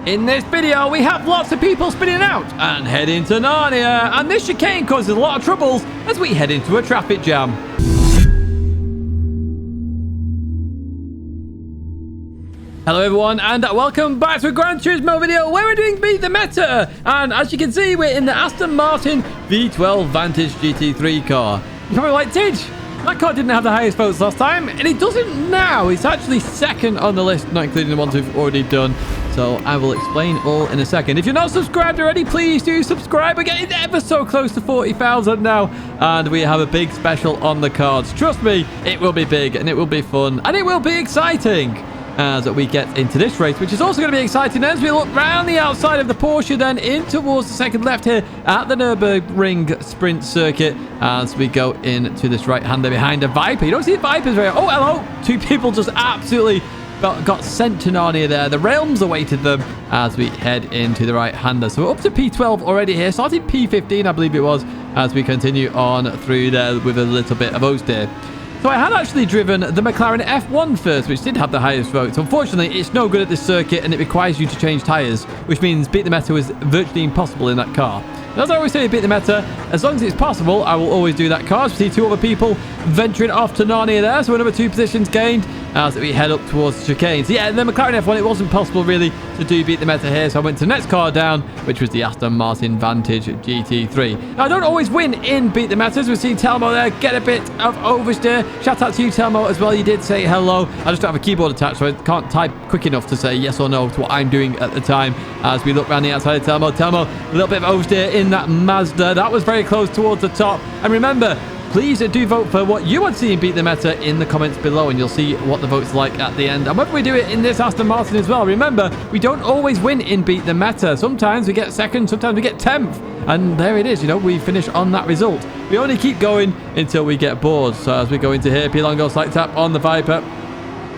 In this video, we have lots of people spinning out and heading to Narnia, and this chicane causes a lot of troubles as we head into a traffic jam. Hello everyone, and welcome back to a Gran Turismo video where we're doing Beat the Meta. And as you can see, we're in the Aston Martin V12 Vantage GT3 car. You're probably like, Tidge, that car didn't have the highest votes last time, and it doesn't now. It's actually second on the list, not including the ones we've already done. So I will explain all in a second. If you're not subscribed already, please do subscribe. We're getting ever so close to 40,000 now, and we have a big special on the cards. Trust me, it will be big, and it will be fun, and it will be exciting as we get into this race, which is also going to be exciting as we look round the outside of the Porsche, then in towards the second left here at the Nürburgring sprint circuit as we go into this right-hander behind a Viper. You don't see the Vipers very... Oh, hello! Two people just absolutely got sent to Narnia there. The realms awaited them as we head into the right-hander. So we're up to P12 already here, starting P15, I believe it was, as we continue on through there with a little bit of oversteer. So I had actually driven the McLaren F1 first, which did have the highest votes. Unfortunately, it's no good at this circuit, and it requires you to change tyres, which means Beat the Meta was virtually impossible in that car. And as I always say, Beat the Meta, as long as it's possible, I will always do that car. As we see two other people venturing off to Narnia there, so another 2 positions gained as we head up towards the chicane. So yeah, the McLaren F1, it wasn't possible really to do Beat the Meta here, so I went to the next car down, which was the Aston Martin Vantage GT3. Now, I don't always win in Beat the Meta, as we see Telmo there get a bit of oversteer. Shout out to you, Telmo, as well. You did say hello. I just don't have a keyboard attached, so I can't type quick enough to say yes or no to what I'm doing at the time as we look around the outside of Telmo. Telmo, a little bit of oversteer in that Mazda. That was very close towards the top. And remember, please do vote for what you want to see in Beat the Meta in the comments below, and you'll see what the vote's like at the end. And whether we do it in this Aston Martin as well, remember, we don't always win in Beat the Meta. Sometimes we get second, sometimes we get 10th. And there it is, you know, we finish on that result. We only keep going until we get bored. So as we go into here, P-Longo slight tap on the Viper.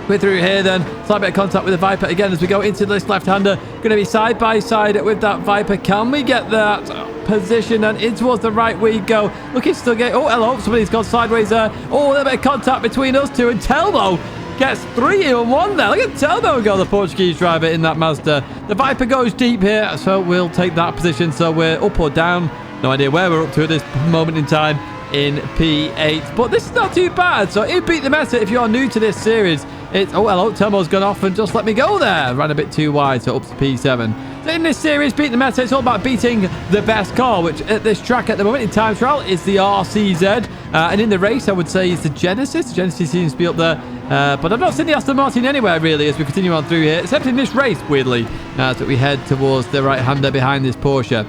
We're through here then, slight bit of contact with the Viper again as we go into this left-hander. Going to be side by side with that Viper. Can we get that position? And in towards the right we go. Looking to still get... Oh, hello, somebody's gone sideways there. Oh, a little bit of contact between us two, and Telmo gets 3 in 1 there. Look at Telmo go, the Portuguese driver in that Mazda. The Viper goes deep here, so we'll take that position. So we're up or down. No idea where we're up to at this moment in time in P8. But this is not too bad. So in Beat the Meta, if you are new to this series, it's... Oh, hello, Telmo's gone off and just let me go there. Ran a bit too wide, so up to P7. So in this series, Beat the Meta, it's all about beating the best car, which at this track at the moment in time trial is the RCZ. And in the race, I would say it's the Genesis. The Genesis seems to be up there. But I've not seen the Aston Martin anywhere, really, as we continue on through here, except in this race, weirdly, as we head towards the right-hander behind this Porsche.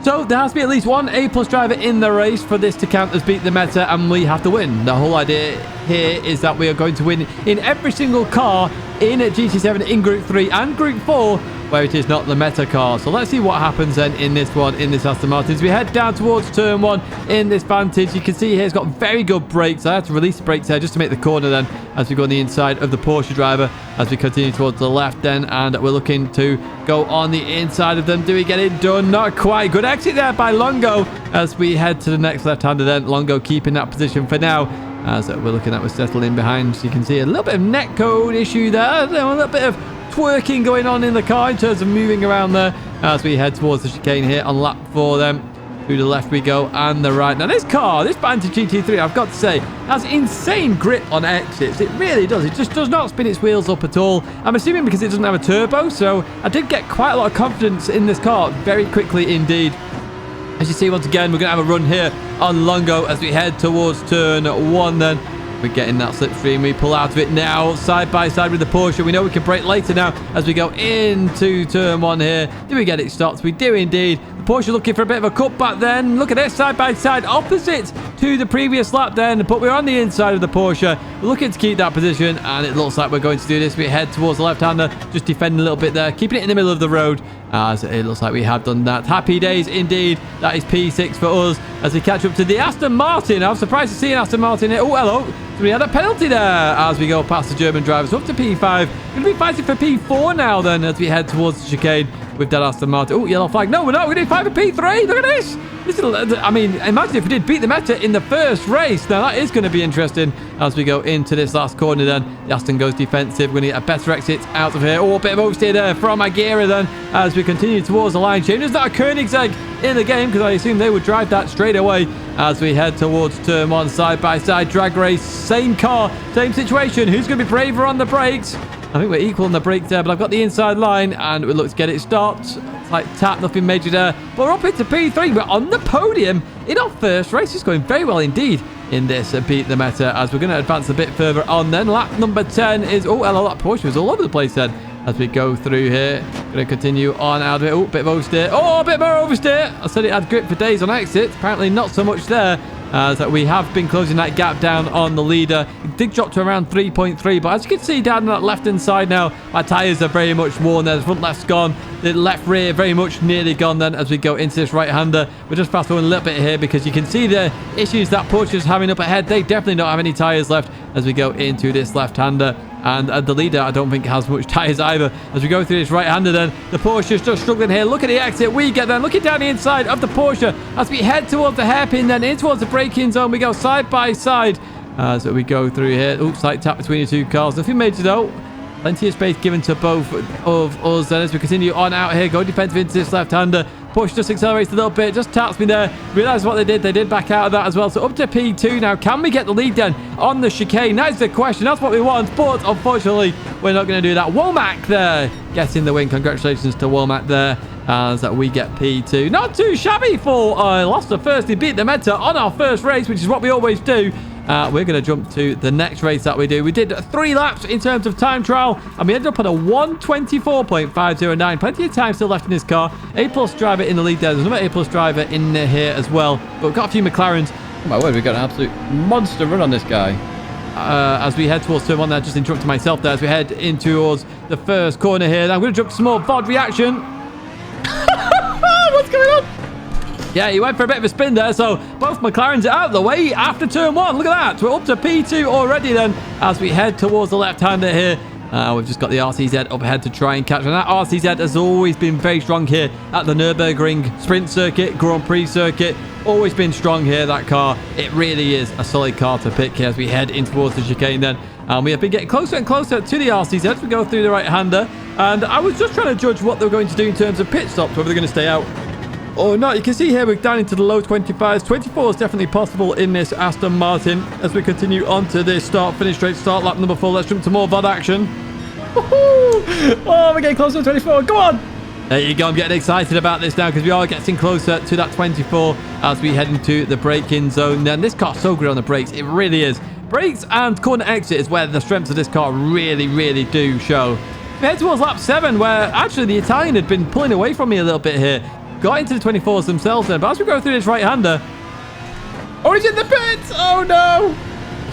So there has to be at least one A+ driver in the race for this to count as Beat the Meta, and we have to win. The whole idea here is that we are going to win in every single car in GT7, in Gr.3 and Gr.4, where it is not the Meta car. So let's see what happens then in this one, in this Aston Martin. As we head down towards turn 1 in this Vantage, you can see here it's got very good brakes. I had to release the brakes there just to make the corner then as we go on the inside of the Porsche driver as we continue towards the left then, and we're looking to go on the inside of them. Do we get it done? Not quite. Good exit there by Longo as we head to the next left-hander then. Longo keeping that position for now as we're looking at, we're settling in behind. So you can see a little bit of netcode issue there, a little bit of twerking going on in the car in terms of moving around there as we head towards the chicane here on lap 4 then. Through the left we go and the right. Now this car, this Vantage GT3, I've got to say, has insane grip on exits. It really does. It just does not spin its wheels up at all. I'm assuming because it doesn't have a turbo, so I did get quite a lot of confidence in this car very quickly indeed. As you see, once again, we're going to have a run here on Longo as we head towards turn 1 then. We're getting that slipstream. We pull out of it now, side by side with the Porsche. We know we can brake later now as we go into turn 1 here. Do we get it stopped? We do indeed. The Porsche looking for a bit of a cutback then. Look at this, side by side, opposite to the previous lap then. But we're on the inside of the Porsche. We're looking to keep that position, and it looks like we're going to do this. We head towards the left-hander, just defending a little bit there, keeping it in the middle of the road, as it looks like we have done that. Happy days indeed. That is P6 for us as we catch up to the Aston Martin. I'm surprised to see an Aston Martin here. Oh, hello. So we had a penalty there as we go past the German drivers. So up to P5. Going to be fighting for P4 now then as we head towards the chicane. with that Aston Martin. Oh, yellow flag. No, we're not. We did 5 for P3. Look at this. I mean, imagine if we did beat the meta in the first race. Now, that is going to be interesting as we go into this last corner then. The Aston goes defensive. We're going to get a better exit out of here. Oh, a bit of oversteer there from Aguirre then as we continue towards the line change. There's not a Koenigsegg in the game because I assume they would drive that straight away as we head towards turn 1 side-by-side drag race. Same car, same situation. Who's going to be braver on the brakes? I think we're equal on the brakes there, but I've got the inside line and we look to get it stopped. It's like tap, nothing major there. But we're up into P3. We're on the podium in our first race. It's going very well indeed in this beat the meta as we're going to advance a bit further on then. Lap number 10 is... Oh, hello, that Porsche was all over the place then as we go through here. Going to continue on out of it. Oh, bit of oversteer. Oh, a bit more oversteer. I said it had grip for days on exits. Apparently not so much there. That we have been closing that gap down on the leader. It did drop to around 3.3, but as you can see down that left-hand side now, my tyres are very much worn there. The front left's gone. The left rear very much nearly gone then as we go into this right-hander. We're just fast forwarding a little bit here because you can see the issues that Porsche is having up ahead. They definitely don't have any tyres left as we go into this left-hander. And the leader, I don't think, has much tyres either. As we go through this right-hander then, the Porsche is just struggling here. Look at the exit we get then. Looking down the inside of the Porsche as we head towards the hairpin then, in towards the braking zone. We go side by side as we go through here. Oops, slight tap between the two cars. Nothing major though. Plenty of space given to both of us then as we continue on out here. Go defensive into this left-hander. Porsche just accelerates a little bit, just taps me there. Realize what they did. They did back out of that as well. So up to P2 now. Can we get the lead then on the chicane? That's the question. That's what we want. But unfortunately, we're not going to do that. Womack there getting the win. Congratulations to Womack there as we get P2. Not too shabby for lost the first. He beat the meta on our first race, which is what we always do. We're going to jump to the next race that we do. We did 3 laps in terms of time trial, and we ended up on a 1:24.509. Plenty of time still left in this car. A+ driver in the lead there. There's another A+ driver in here as well. But we've got a few McLarens. Oh my word, we've got an absolute monster run on this guy. As we head towards turn 1 there, just interrupted myself there as we head in towards the first corner here. Now I'm going to jump to some more VOD reaction. What's going on? Yeah, he went for a bit of a spin there, so both McLarens are out of the way after turn 1. Look at that. We're up to P2 already then as we head towards the left-hander here. We've just got the RCZ up ahead to try and catch. And that RCZ has always been very strong here at the Nürburgring Sprint Circuit, Grand Prix Circuit. Always been strong here, that car. It really is a solid car to pick here as we head in towards the chicane then. We have been getting closer and closer to the RCZ as we go through the right-hander. And I was just trying to judge what they're going to do in terms of pit stops, whether they're going to stay out or not. You can see here we're down into the low 25s. 24 is definitely possible in this Aston Martin as we continue on to this start-finish straight start lap number 4. Let's jump to more VOD action. Oh, we're getting closer to 24. Go on. There you go. I'm getting excited about this now because we are getting closer to that 24 as we head into the braking zone. And this car's so good on the brakes. It really is. Brakes and corner exit is where the strengths of this car really, really do show. We head towards lap 7 where actually the Italian had been pulling away from me a little bit here. Got into the 24s themselves then. But as we go through this right-hander... Oh, he's in the pits! Oh, no!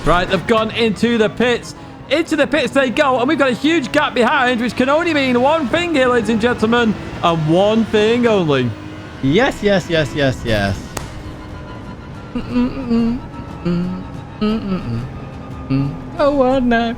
Right, they've gone into the pits. Into the pits they go. And we've got a huge gap behind, which can only mean one thing here, ladies and gentlemen. And one thing only. Yes, yes, yes, yes, yes. Oh, what night.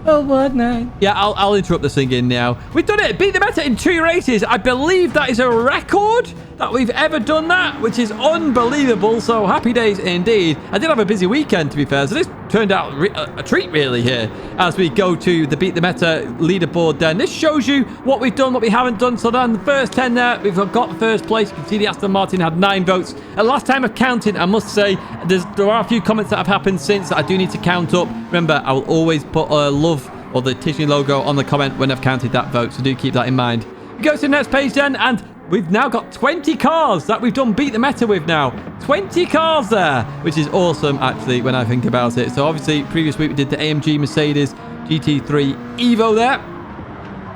Oh, what night. Yeah, I'll interrupt the singing now. We've done it. Beat the meta in 2 races. I believe that is a record that we've ever done that, which is unbelievable. So happy days indeed. I did have a busy weekend, to be fair. So this turned out a treat, really, here as we go to the Beat the Meta leaderboard then. This shows you what we've done, what we haven't done. So then the first 10 there, we've got first place. You can see the Aston Martin had 9 votes. At last time of counting, I must say, there are a few comments that have happened since that I do need to count up. Remember, I will always put love or the Tidgney logo on the comment when I've counted that vote, so do keep that in mind. We go to the next page then, and we've now got 20 cars that we've done Beat the Meta with now. 20 cars there, which is awesome, actually, when I think about it. So, obviously, previous week we did the AMG Mercedes GT3 Evo there.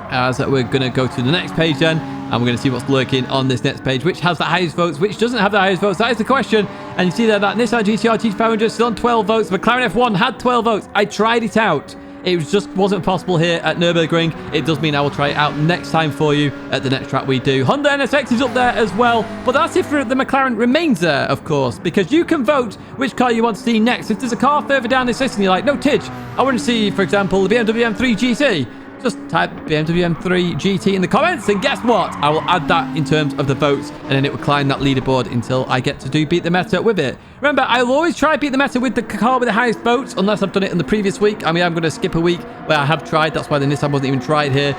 As we're going to go to the next page then, and we're going to see what's lurking on this next page. Which has the highest votes, which doesn't have the highest votes? That is the question. And you see there that Nissan GT-R GT500 still on 12 votes. McLaren F1 had 12 votes. I tried it out. It just wasn't possible here at Nürburgring. It does mean I will try it out next time for you at the next track we do. Honda NSX is up there as well, but that's if the McLaren remains there, of course, because you can vote which car you want to see next. If there's a car further down this list and you're like, no, Tidge, I want to see, for example, the BMW M3 GT. just type BMW M3 GT in the comments, and guess what? I will add that in terms of the votes, and then it will climb that leaderboard until I get to do Beat the Meta with it. Remember, I will always try Beat the Meta with the car with the highest votes, unless I've done it in the previous week. I mean, I'm going to skip a week where I have tried. That's why the Nissan wasn't even tried here,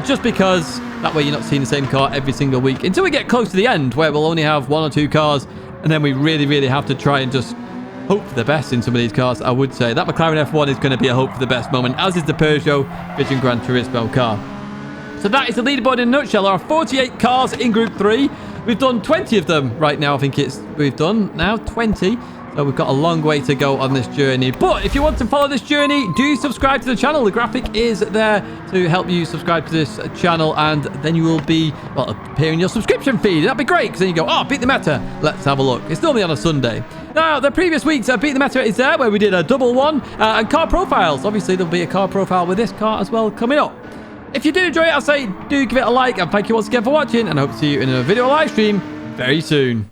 just because that way you're not seeing the same car every single week until we get close to the end, where we'll only have 1 or 2 cars, and then we really have to try and just hope for the best in some of these cars. I would say that McLaren F1 is going to be a hope for the best moment, as is the Peugeot Vision Gran Turismo car. So that is the leaderboard in a nutshell. There are 48 cars in Group 3. We've done 20 of them right now. I think we've done now 20. So we've got a long way to go on this journey. But if you want to follow this journey, do subscribe to the channel. The graphic is there to help you subscribe to this channel, and then you will be, well, appear in your subscription feed. That'd be great, because then you go, oh, Beat the Meta. Let's have a look. It's normally on a Sunday. Now, the previous week's Beat the Meta is there, where we did a double one, and car profiles. Obviously, there'll be a car profile with this car as well coming up. If you did enjoy it, I'll say do give it a like, and thank you once again for watching, and I hope to see you in a video live stream very soon.